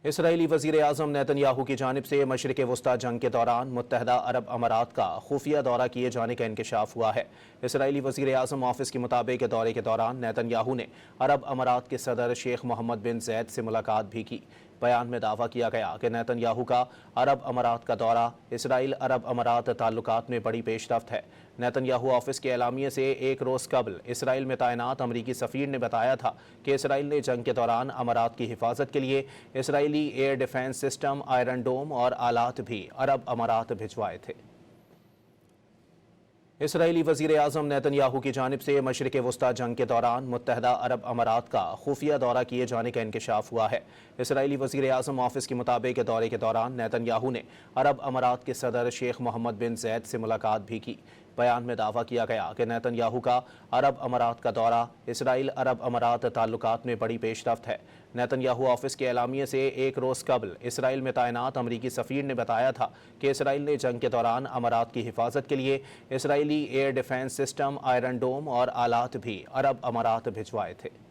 اسرائیلی وزیر اعظم نیتن یاہو کی جانب سے مشرق وسطی جنگ کے دوران متحدہ عرب امارات کا خفیہ دورہ کیے جانے کا انکشاف ہوا ہے۔ اسرائیلی وزیر اعظم آفس کے مطابق دورے کے دوران نیتن یاہو نے عرب امارات کے صدر شیخ محمد بن زید سے ملاقات بھی کی۔ بیان میں دعویٰ کیا گیا کہ نیتن یاہو کا عرب امارات کا دورہ اسرائیل عرب امارات تعلقات میں بڑی پیش رفت ہے۔ نیتن یاہو آفس کے اعلامیے سے ایک روز قبل اسرائیل میں تعینات امریکی سفیر نے بتایا تھا کہ اسرائیل نے جنگ کے دوران امارات کی حفاظت کے لیے اسرائیلی air defence system, Iron Dome اور آلات بھی عرب امارات بھجوائے تھے۔ اسرائیلی وزیر اعظم نیتن یاہو کی جانب سے مشرق وسطی جنگ کے دوران متحدہ عرب امارات کا خفیہ دورہ کیے جانے کا انکشاف ہوا ہے۔ اسرائیلی وزیر اعظم آفس کے مطابق دورے کے دوران نیتن یاہو نے عرب امارات کے صدر شیخ محمد بن زید سے ملاقات بھی کی۔ بیان میں دعویٰ کیا گیا کہ نیتن یاہو کا عرب امارات کا دورہ اسرائیل عرب امارات تعلقات میں بڑی پیش رفت ہے۔ نیتن یاہو آفس کے اعلامیے سے ایک روز قبل اسرائیل میں تعینات امریکی سفیر نے بتایا تھا کہ اسرائیل نے جنگ کے دوران امارات کی حفاظت کے لیے اسرائیلی air defence system, Iron Dome اور آلات بھی عرب امارات بھجوائے تھے۔